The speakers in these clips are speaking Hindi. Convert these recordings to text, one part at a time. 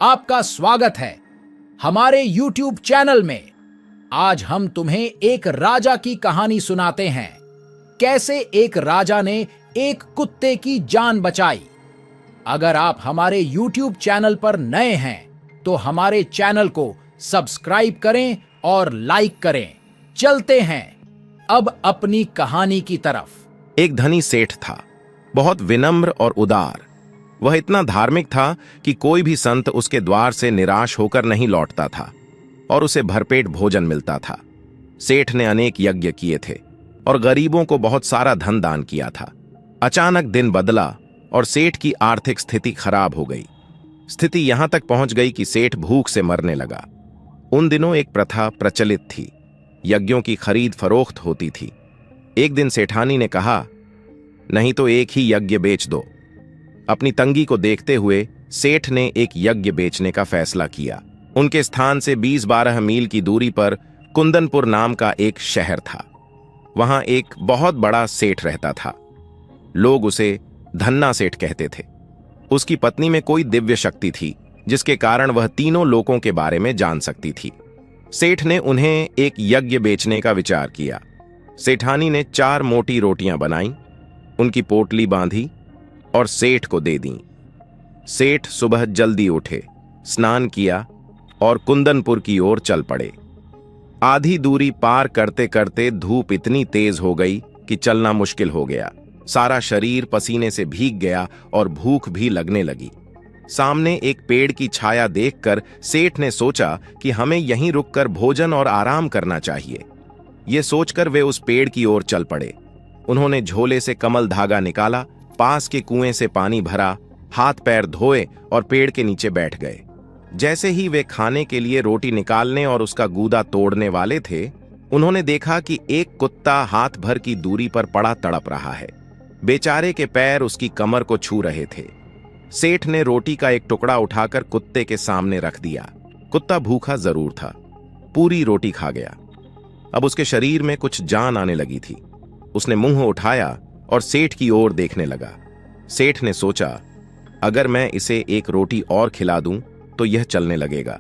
आपका स्वागत है हमारे YouTube चैनल में। आज हम तुम्हें एक राजा की कहानी सुनाते हैं, कैसे एक राजा ने एक कुत्ते की जान बचाई। अगर आप हमारे YouTube चैनल पर नए हैं तो हमारे चैनल को सब्सक्राइब करें और लाइक करें। चलते हैं अब अपनी कहानी की तरफ। एक धनी सेठ था, बहुत विनम्र और उदार। वह इतना धार्मिक था कि कोई भी संत उसके द्वार से निराश होकर नहीं लौटता था और उसे भरपेट भोजन मिलता था। सेठ ने अनेक यज्ञ किए थे और गरीबों को बहुत सारा धन दान किया था। अचानक दिन बदला और सेठ की आर्थिक स्थिति खराब हो गई। स्थिति यहां तक पहुंच गई कि सेठ भूख से मरने लगा। उन दिनों एक प्रथा प्रचलित थी, यज्ञों की खरीद फरोख्त होती थी। एक दिन सेठानी ने कहा, नहीं तो एक ही यज्ञ बेच दो। अपनी तंगी को देखते हुए सेठ ने एक यज्ञ बेचने का फैसला किया। उनके स्थान से 20-12 मील की दूरी पर कुंदनपुर नाम का एक शहर था। वहां एक बहुत बड़ा सेठ रहता था। लोग उसे धन्ना सेठ कहते थे। उसकी पत्नी में कोई दिव्य शक्ति थी जिसके कारण वह तीनों लोगों के बारे में जान सकती थी। सेठ ने उन्हें एक यज्ञ बेचने का विचार किया। सेठानी ने 4 मोटी रोटियां बनाई, उनकी पोटली बांधी और सेठ को दे दी। सेठ सुबह जल्दी उठे, स्नान किया और कुंदनपुर की ओर चल पड़े। आधी दूरी पार करते करते धूप इतनी तेज हो गई कि चलना मुश्किल हो गया। सारा शरीर पसीने से भीग गया और भूख भी लगने लगी। सामने एक पेड़ की छाया देखकर सेठ ने सोचा कि हमें यहीं रुककर भोजन और आराम करना चाहिए। ये सोचकर वे उस पेड़ की ओर चल पड़े। उन्होंने झोले से कमल धागा निकाला, पास के कुएं से पानी भरा, हाथ पैर धोए और पेड़ के नीचे बैठ गए। जैसे ही वे खाने के लिए रोटी निकालने और उसका गूदा तोड़ने वाले थे, उन्होंने देखा कि एक कुत्ता हाथ भर की दूरी पर पड़ा तड़प रहा है। बेचारे के पैर उसकी कमर को छू रहे थे। सेठ ने रोटी का एक टुकड़ा उठाकर कुत्ते के सामने रख दिया। कुत्ता भूखा जरूर था, पूरी रोटी खा गया। अब उसके शरीर में कुछ जान आने लगी थी। उसने मुंह उठाया और सेठ की ओर देखने लगा। सेठ ने सोचा, अगर मैं इसे एक रोटी और खिला दूं तो यह चलने लगेगा।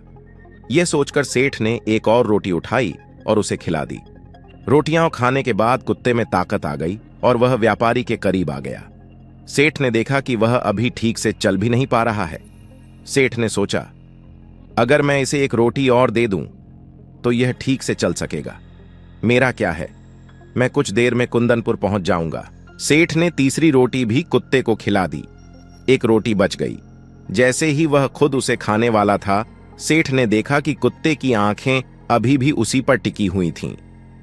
यह सोचकर सेठ ने एक और रोटी उठाई और उसे खिला दी। रोटियां खाने के बाद कुत्ते में ताकत आ गई और वह व्यापारी के करीब आ गया। सेठ ने देखा कि वह अभी ठीक से चल भी नहीं पा रहा है। सेठ ने सोचा, अगर मैं इसे एक रोटी और दे दूं तो यह ठीक से चल सकेगा। मेरा क्या है, मैं कुछ देर में कुंदनपुर पहुंच जाऊंगा। सेठ ने तीसरी रोटी भी कुत्ते को खिला दी। एक रोटी बच गई। जैसे ही वह खुद उसे खाने वाला था, सेठ ने देखा कि कुत्ते की आंखें अभी भी उसी पर टिकी हुई थीं।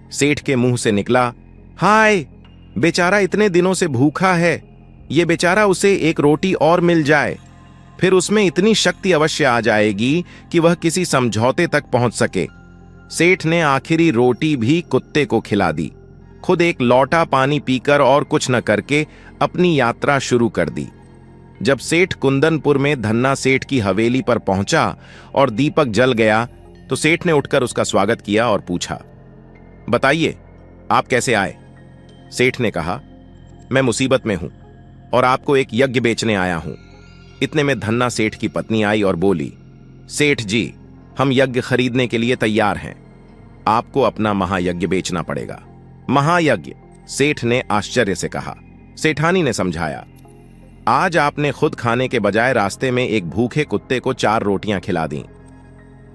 सेठ के मुंह से निकला, हाय, बेचारा इतने दिनों से भूखा है। ये बेचारा उसे एक रोटी और मिल जाए, फिर उसमें इतनी शक्ति अवश्य आ जाएगी कि वह किसी समझौते तक पहुंच सके। सेठ ने आखिरी रोटी भी कुत्ते को खिला दी। खुद एक लौटा पानी पीकर और कुछ न करके अपनी यात्रा शुरू कर दी। जब सेठ कुंदनपुर में धन्ना सेठ की हवेली पर पहुंचा और दीपक जल गया तो सेठ ने उठकर उसका स्वागत किया और पूछा, बताइए, आप कैसे आए? सेठ ने कहा, मैं मुसीबत में हूं और आपको एक यज्ञ बेचने आया हूं। इतने में धन्ना सेठ की पत्नी आई और बोली, सेठ जी, हम यज्ञ खरीदने के लिए तैयार हैं। आपको अपना महायज्ञ बेचना पड़ेगा। महायज्ञ? सेठ ने आश्चर्य से कहा। सेठानी ने समझाया, आज आपने खुद खाने के बजाय रास्ते में एक भूखे कुत्ते को 4 रोटियां खिला दी।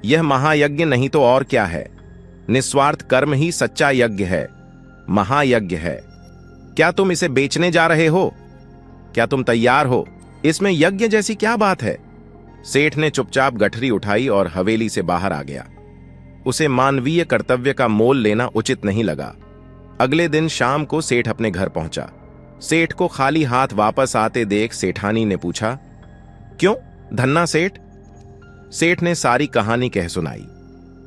यह महायज्ञ नहीं तो और क्या है? निस्वार्थ कर्म ही सच्चा यज्ञ है, महायज्ञ है। क्या तुम इसे बेचने जा रहे हो? क्या तुम तैयार हो? इसमें यज्ञ जैसी क्या बात है? सेठ ने चुपचाप गठरी उठाई और हवेली से बाहर आ गया। उसे मानवीय कर्तव्य का मोल लेना उचित नहीं लगा। अगले दिन शाम को सेठ अपने घर पहुंचा। सेठ को खाली हाथ वापस आते देख सेठानी ने पूछा, क्यों धन्ना सेठ? सेठ ने सारी कहानी कह सुनाई।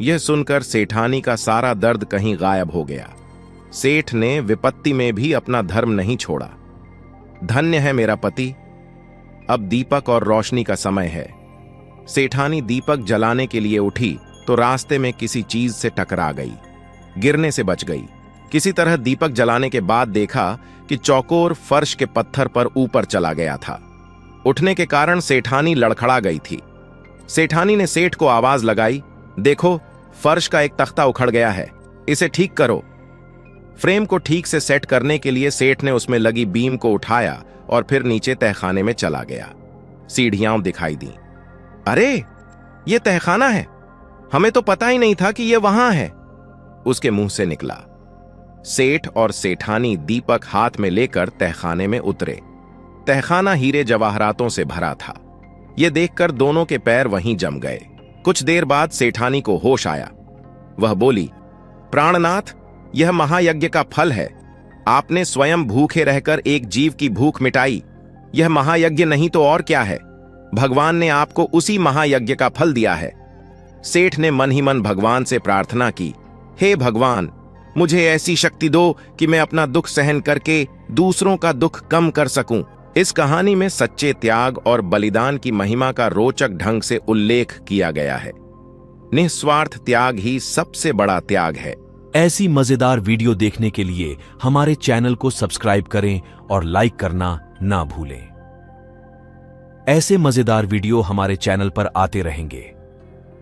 यह सुनकर सेठानी का सारा दर्द कहीं गायब हो गया। सेठ ने विपत्ति में भी अपना धर्म नहीं छोड़ा। धन्य है मेरा पति। अब दीपक और रोशनी का समय है। सेठानी दीपक जलाने के लिए उठी तो रास्ते में किसी चीज से टकरा गई, गिरने से बच गई। किसी तरह दीपक जलाने के बाद देखा कि चौकोर फर्श के पत्थर पर ऊपर चला गया था। उठने के कारण सेठानी लड़खड़ा गई थी। सेठानी ने सेठ को आवाज लगाई, देखो फर्श का एक तख्ता उखड़ गया है, इसे ठीक करो। फ्रेम को ठीक से सेट करने के लिए सेठ ने उसमें लगी बीम को उठाया और फिर नीचे तहखाने में चला गया। सीढ़ियां दिखाई दी। अरे ये तहखाना है, हमें तो पता ही नहीं था कि ये वहां है, उसके मुंह से निकला। सेठ और सेठानी दीपक हाथ में लेकर तहखाने में उतरे। तहखाना हीरे जवाहरातों से भरा था। यह देखकर दोनों के पैर वहीं जम गए। कुछ देर बाद सेठानी को होश आया। वह बोली, प्राणनाथ, यह महायज्ञ का फल है। आपने स्वयं भूखे रहकर एक जीव की भूख मिटाई। यह महायज्ञ नहीं तो और क्या है। भगवान ने आपको उसी महायज्ञ का फल दिया है। सेठ ने मन ही मन भगवान से प्रार्थना की, हे भगवान, मुझे ऐसी शक्ति दो कि मैं अपना दुख सहन करके दूसरों का दुख कम कर सकूं। इस कहानी में सच्चे त्याग और बलिदान की महिमा का रोचक ढंग से उल्लेख किया गया है। निस्वार्थ त्याग ही सबसे बड़ा त्याग है। ऐसी मजेदार वीडियो देखने के लिए हमारे चैनल को सब्सक्राइब करें और लाइक करना ना भूलें। ऐसे मजेदार वीडियो हमारे चैनल पर आते रहेंगे।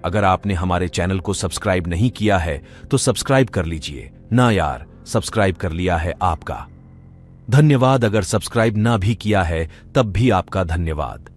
अगर आपने हमारे चैनल को सब्सक्राइब नहीं किया है तो सब्सक्राइब कर लीजिए ना यार, सब्सक्राइब कर लिया है आपका धन्यवाद। अगर सब्सक्राइब ना भी किया है तब भी आपका धन्यवाद।